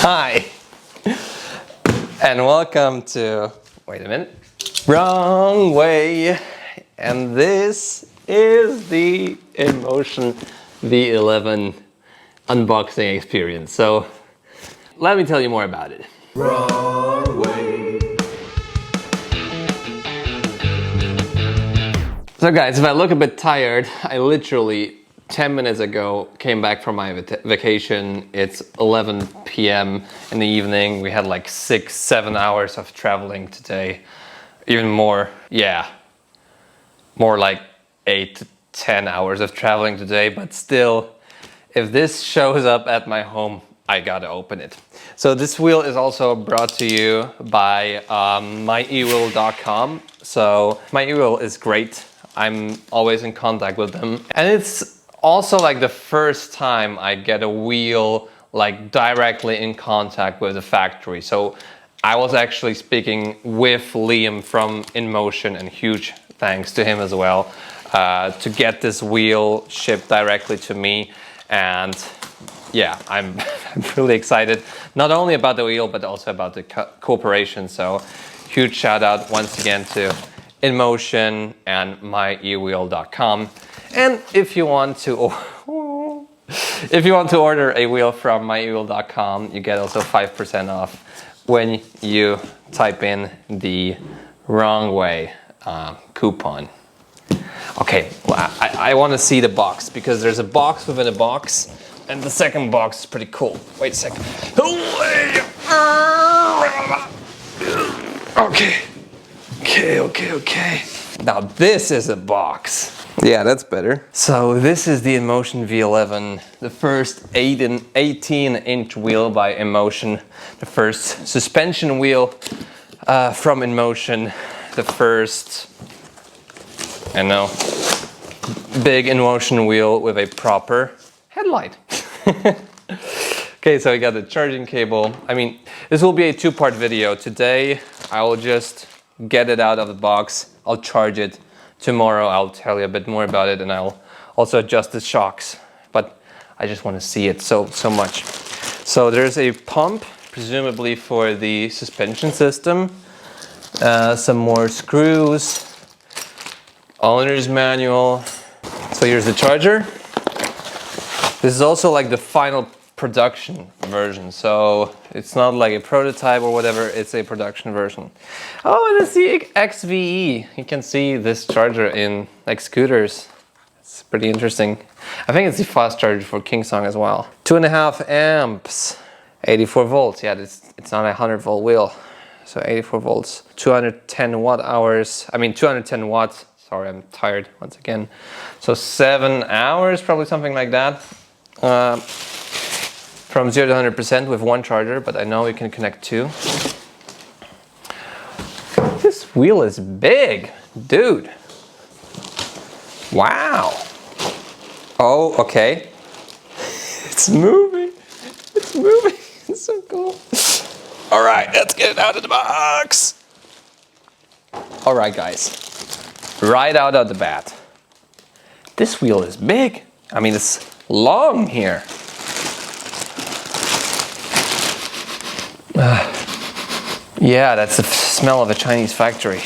Hi, and welcome to, wait a minute, Wrong Way. And this is the InMotion V11 unboxing experience. So let me tell you more about it. Wrong Way. So guys, if I look a bit tired, I literally 10 minutes ago came back from my vacation. It's 11 p.m. in the evening. We had like 6-7 hours of traveling today. Even more, yeah, more like 8 to 10 hours of traveling today. But still, if this shows up at my home, I gotta open it. So this wheel is also brought to you by mywheel.com. So mywheel is great. I'm always in contact with them. And it's also like the first time I get a wheel like directly in contact with the factory. So I was actually speaking with Liam from InMotion, and huge thanks to him as well, to get this wheel shipped directly to me. And yeah, I'm really excited, not only about the wheel, but also about the cooperation. So huge shout out once again to InMotion and mywheel.com. And if you want to order a wheel from mywheel.com, you get also 5% off when you type in the Wrong Way coupon. Okay, well, I want to see the box, because there's a box within a box, and the second box is pretty cool. Wait a second. Okay. Now this is a box. Yeah, that's better. So this is the InMotion V11, the first 18-inch wheel by InMotion, the first suspension wheel from InMotion, the first, I know, big InMotion wheel with a proper headlight. Okay, so we got the charging cable. I mean, this will be a two-part video. Today, I will just get it out of the box. I'll charge it. Tomorrow I'll tell you a bit more about it, and I'll also adjust the shocks. But I just want to see it so much. So there's a pump, presumably for the suspension system. Some more screws. Owner's manual. So here's the charger. This is also like the final production version, so it's not like a prototype or whatever, it's a production version. Oh, and it's the XVE. You can see this charger in like scooters. It's pretty interesting. I think it's the fast charger for Kingsong as well. 2.5 amps, 84 volts. Yeah, it's not a 100-volt wheel, so 84 volts. 210 watt hours. I mean 210 watts. Sorry, I'm tired once again. So 7 hours, probably something like that. From 0 to 100% with one charger, but I know we can connect two. This wheel is big, dude. Wow. Oh, okay. It's moving. It's moving. It's so cool. All right, let's get it out of the box. All right, guys. Right out of the bat. This wheel is big. I mean, it's long here. Yeah, that's the smell of a Chinese factory.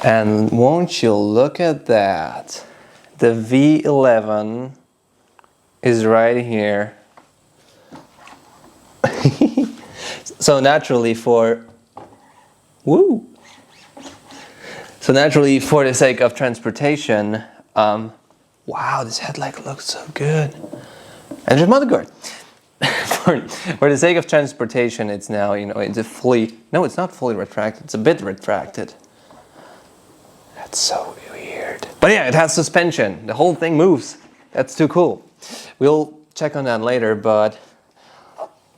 And won't you look at that? The V11 is right here. So naturally for the sake of transportation, wow, this headlight looks so good. And there's motherboard. For the sake of transportation, it's now, you know, it's a fully, no, it's not fully retracted, it's a bit retracted. That's so weird. But yeah, it has suspension. The whole thing moves. That's too cool. We'll check on that later, but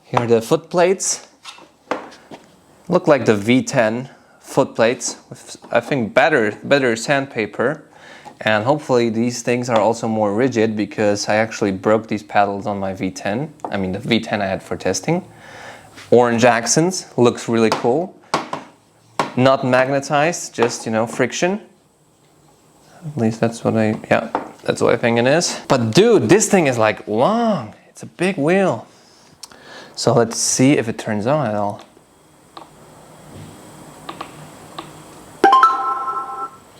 here are the foot plates. Look like the V10 foot plates with, I think, better sandpaper. And hopefully these things are also more rigid, because I actually broke these paddles on my V10. I mean the V10 I had for testing. Orange accents, looks really cool. Not magnetized, just, you know, friction. At least that's what yeah. That's what I think it is. But dude, this thing is like long. It's a big wheel. So let's see if it turns on at all.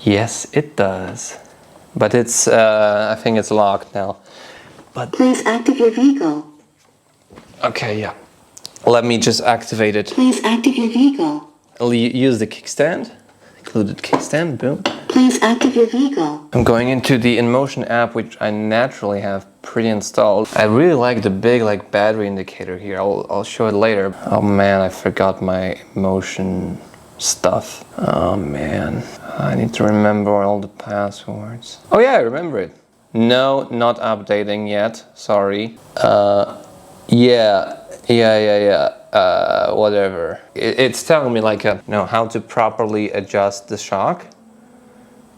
Yes, it does. But it's, I think it's locked now. But please activate your vehicle. Okay, yeah. Let me just activate it. Please activate your vehicle. I'll use the kickstand. Included kickstand, boom. Please activate your vehicle. I'm going into the InMotion app, which I naturally have pre-installed. I really like the big like battery indicator here. I'll show it later. Oh man, I forgot my motion stuff. Oh man, I need to remember all the passwords. Oh yeah, I remember it. No, not updating yet. Sorry. Yeah. Whatever. It's telling me like how to properly adjust the shock.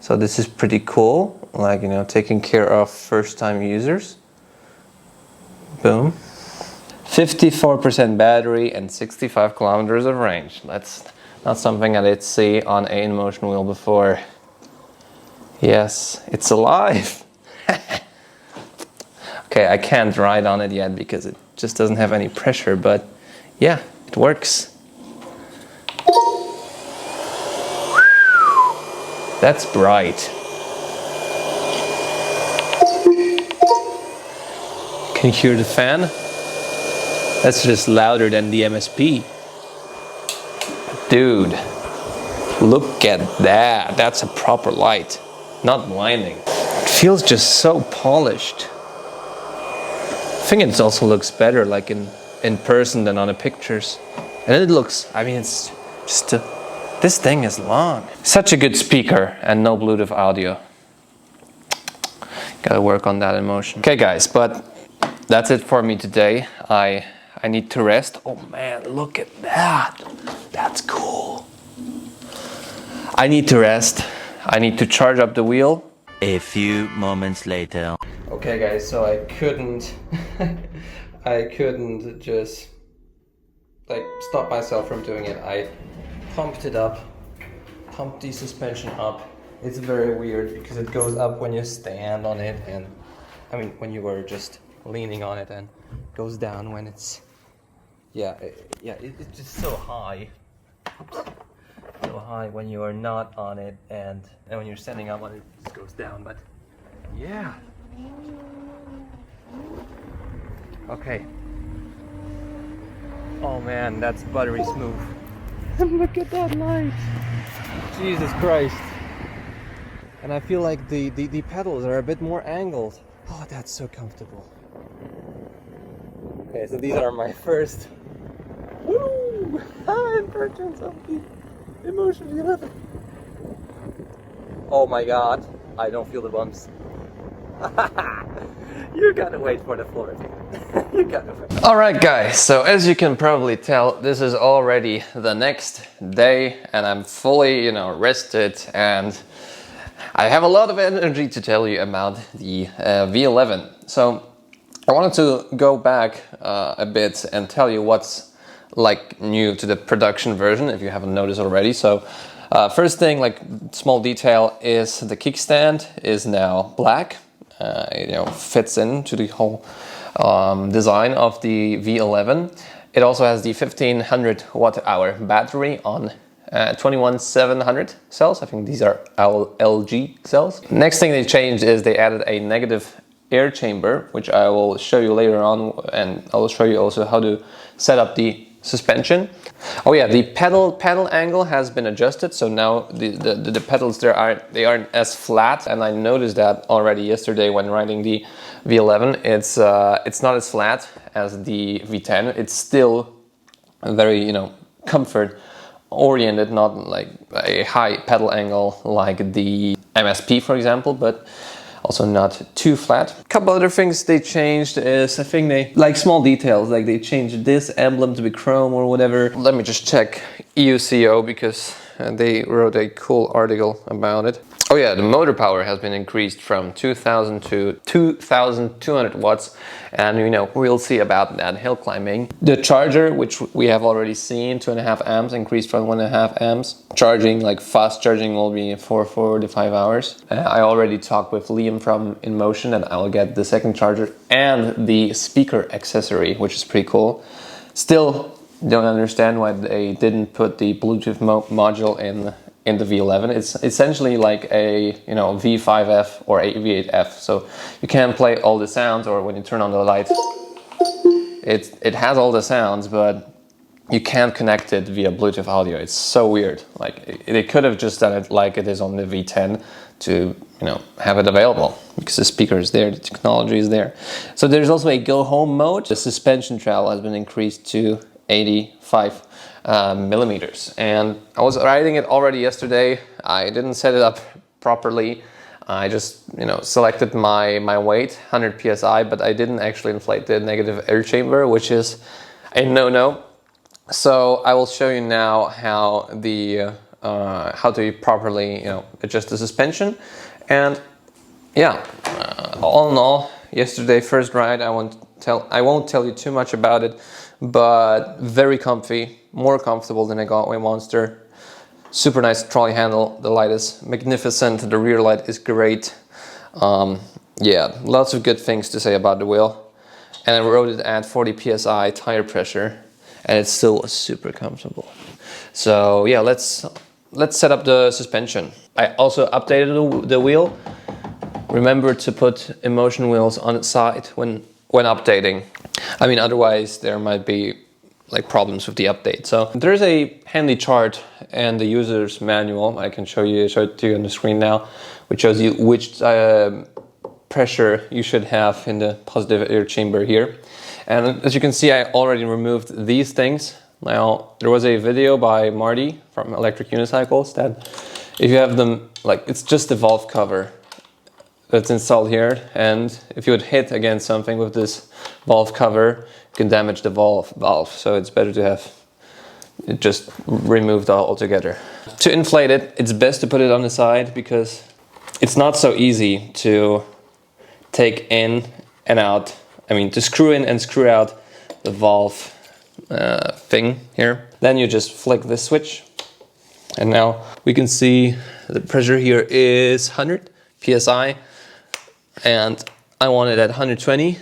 So this is pretty cool. Like, taking care of first-time users. Boom. 54% battery and 65 kilometers of range. That's not something I did see on a InMotion wheel before. Yes, it's alive. Okay, I can't ride on it yet because it just doesn't have any pressure, but yeah, it works. That's bright. Can you hear the fan? That's just louder than the MSP. Dude, look at that. That's a proper light, not blinding. It feels just so polished. I think it also looks better like in person than on the pictures. And it looks, I mean, it's just this thing is long. Such a good speaker and no Bluetooth audio. Gotta work on that InMotion. Okay guys, but that's it for me today. I need to rest. Oh man, look at that. That's cool. I need to rest. I need to charge up the wheel. A few moments later. Okay guys, so I couldn't just like stop myself from doing it. I pumped it up, pumped the suspension up. It's very weird because it goes up when you stand on it, and I mean when you were just leaning on it, and goes down when it's it's just so high. So high when you are not on it, and when you're standing up on it, it just goes down. But yeah. Okay. Oh man, that's buttery smooth. Look at that light. Jesus Christ. And I feel like the pedals are a bit more angled. Oh, that's so comfortable. Okay, so these are my first impressions of the InMotion V11. Oh my god, I don't feel the bumps. You gotta wait for the floor. You gotta wait. Alright guys, so as you can probably tell, this is already the next day and I'm fully, rested, and I have a lot of energy to tell you about the V11. So I wanted to go back a bit and tell you what's like new to the production version, if you haven't noticed already. So first thing, like small detail, is the kickstand is now black. Fits into the whole design of the V11. It also has the 1500 watt hour battery on 21700 cells. I think these are LG cells. Next thing they changed is they added a negative air chamber, which I will show you later on, and I will show you also how to set up the suspension. Oh yeah, the pedal angle has been adjusted, so now the pedals they aren't as flat, and I noticed that already yesterday when riding the V11. It's not as flat as the V10. It's still very comfort oriented, not like a high pedal angle like the MSP for example, but also not too flat. A couple other things they changed is, I think they, like small details, like they changed this emblem to be chrome or whatever. Let me just check EUCO because they wrote a cool article about it. Oh yeah, the motor power has been increased from 2000 to 2200 watts, and you know, we'll see about that hill climbing. The charger, which we have already seen, 2.5 amps, increased from 1.5 amps. Charging, like fast charging, will be for 4 to 5 hours. I already talked with Liam from InMotion that I'll get the second charger and the speaker accessory, which is pretty cool. Still don't understand why they didn't put the Bluetooth module in the V11. It's essentially like a, you know, V5F or a V8F, so you can play all the sounds, or when you turn on the light it has all the sounds, but you can't connect it via Bluetooth audio. It's so weird. Like they could have just done it like it is on the V10 to, you know, have it available, because the speaker is there, the technology is there. So there's also a go home mode. The suspension travel has been increased to 85 millimeters, and I was riding it already yesterday. I didn't set it up properly. I just, you know, selected my weight, 100 psi, but I didn't actually inflate the negative air chamber, which is a no-no. So I will show you now how to properly, you know, adjust the suspension. And yeah, all in all, yesterday first ride, I won't tell you too much about it, but very comfy, more comfortable than a Galway Monster. Super nice trolley handle. The light is magnificent. The rear light is great. Yeah, lots of good things to say about the wheel. And I rode it at 40 psi tire pressure, and it's still super comfortable. So yeah, let's set up the suspension. I also updated the wheel. Remember to put InMotion wheels on its side when updating. I mean, otherwise there might be like problems with the update. So there's a handy chart and the user's manual. I can show it to you on the screen now, which shows you which pressure you should have in the positive air chamber here. And as you can see, I already removed these things. Now, there was a video by Marty from Electric Unicycles that if you have them, like, it's just the valve cover that's installed here, and if you would hit against something with this valve cover, you can damage the valve. So it's better to have it just removed altogether. To inflate it, it's best to put it on the side, because it's not so easy to take in and out. I mean, to screw in and screw out the valve thing here. Then you just flick this switch, and now we can see the pressure here is 100 psi, and I want it at 120.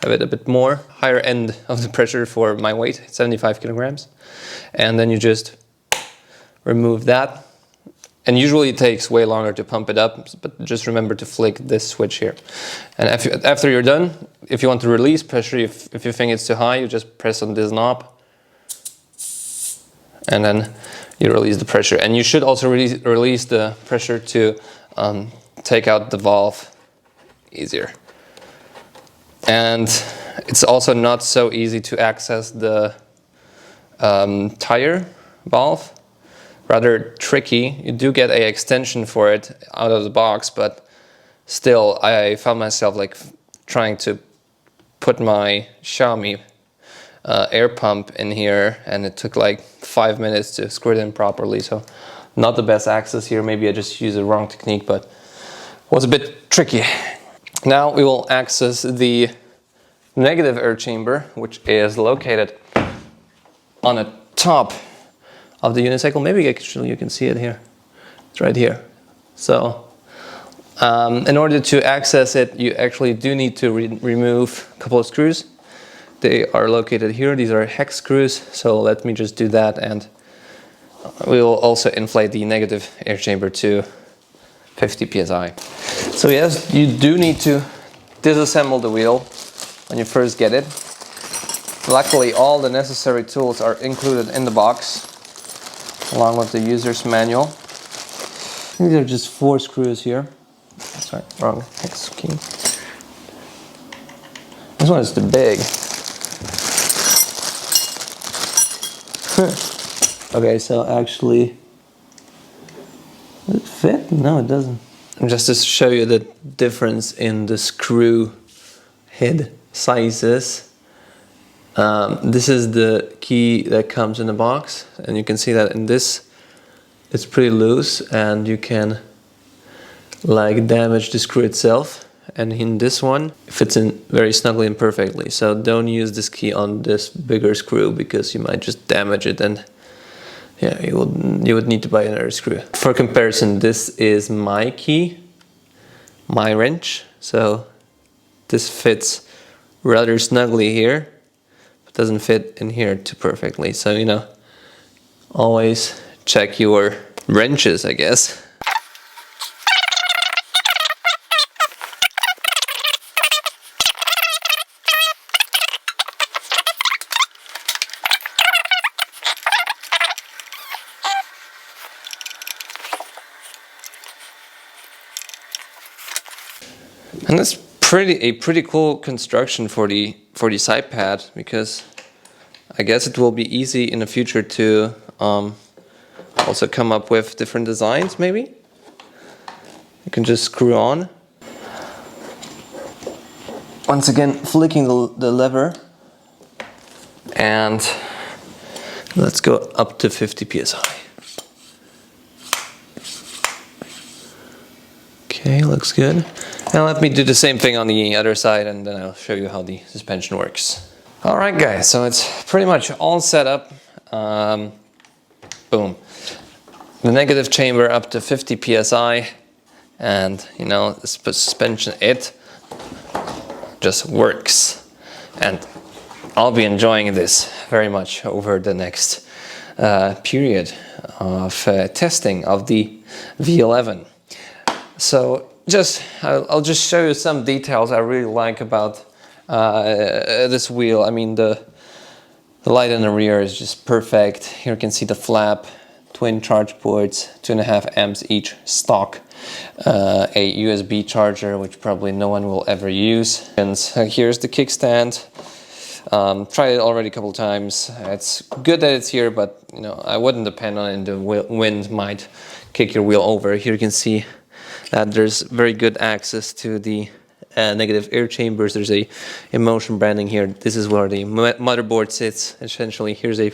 Have it a bit more, higher end of the pressure for my weight, 75 kilograms. And then you just remove that. And usually it takes way longer to pump it up, but just remember to flick this switch here. And after you're done, if you want to release pressure, if you think it's too high, you just press on this knob, and then you release the pressure. And you should also release the pressure to take out the valve easier. And it's also not so easy to access the tire valve. Rather tricky. You do get an extension for it out of the box, but still I found myself like trying to put my Xiaomi air pump in here, and it took like 5 minutes to screw it in properly. So not the best access here. Maybe I just used the wrong technique, but it was a bit tricky. Now we will access the negative air chamber, which is located on the top of the unicycle. Maybe actually you can see it here. It's right here. So in order to access it, you actually do need to remove a couple of screws. They are located here. These are hex screws. So let me just do that, and we will also inflate the negative air chamber to 50 psi. So yes, you do need to disassemble the wheel when you first get it. Luckily, all the necessary tools are included in the box, along with the user's manual. These are just 4 screws here. Sorry, wrong hex key. This one is too big. Okay, so actually, does it fit? No, it doesn't. Just to show you the difference in the screw head sizes, this is the key that comes in the box, and you can see that in this it's pretty loose, and you can like damage the screw itself. And in this one, it fits in very snugly and perfectly. So don't use this key on this bigger screw because you might just damage it, and yeah, you would need to buy another screw. For comparison, this is my key, my wrench. So this fits rather snugly here, but doesn't fit in here too perfectly. So, you know, always check your wrenches, I guess. And that's a pretty cool construction for the side pad, because I guess it will be easy in the future to also come up with different designs. Maybe you can just screw on. Once again, flicking the lever, and let's go up to 50 psi. Okay, looks good. Now let me do the same thing on the other side, and then I'll show you how the suspension works. Alright guys, so it's pretty much all set up. Boom. The negative chamber up to 50 psi, and you know, the suspension, it just works. And I'll be enjoying this very much over the next period of testing of the V11. So I'll just show you some details I really like about this wheel. I mean, the light in the rear is just perfect. Here you can see the flap, twin charge ports, 2.5 amps each, stock, a USB charger, which probably no one will ever use. And here's the kickstand. Tried it already a couple times. It's good that it's here, but you know, I wouldn't depend on it. The wind might kick your wheel over. Here you can see that there's very good access to the negative air chambers. There's a InMotion branding here. This is where the motherboard sits. Essentially, here's a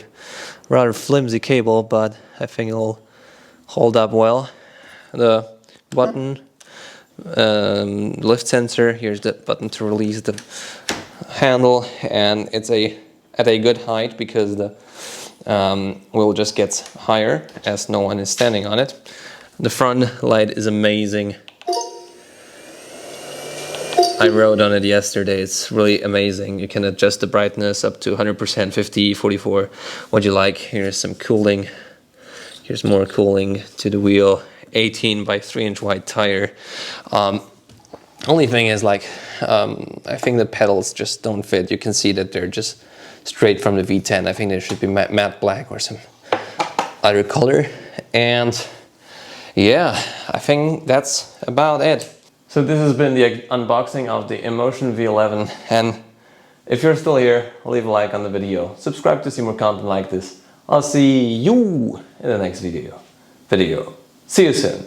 rather flimsy cable, but I think it'll hold up well. The button, lift sensor. Here's the button to release the handle, and it's at a good height because the wheel just gets higher as no one is standing on it. The front light is amazing. I rode on it yesterday. It's really amazing. You can adjust the brightness up to 100%, 50, 44, what you like. Here's some cooling. Here's more cooling to the wheel. 18 by 3-inch wide tire. Only thing is, like, I think the pedals just don't fit. You can see that they're just straight from the V10. I think they should be matte black or some other color. And yeah, I think that's about it. So this has been the unboxing of the InMotion V11, and if you're still here, leave a like on the video. Subscribe to see more content like this. I'll see you in the next video. See you soon.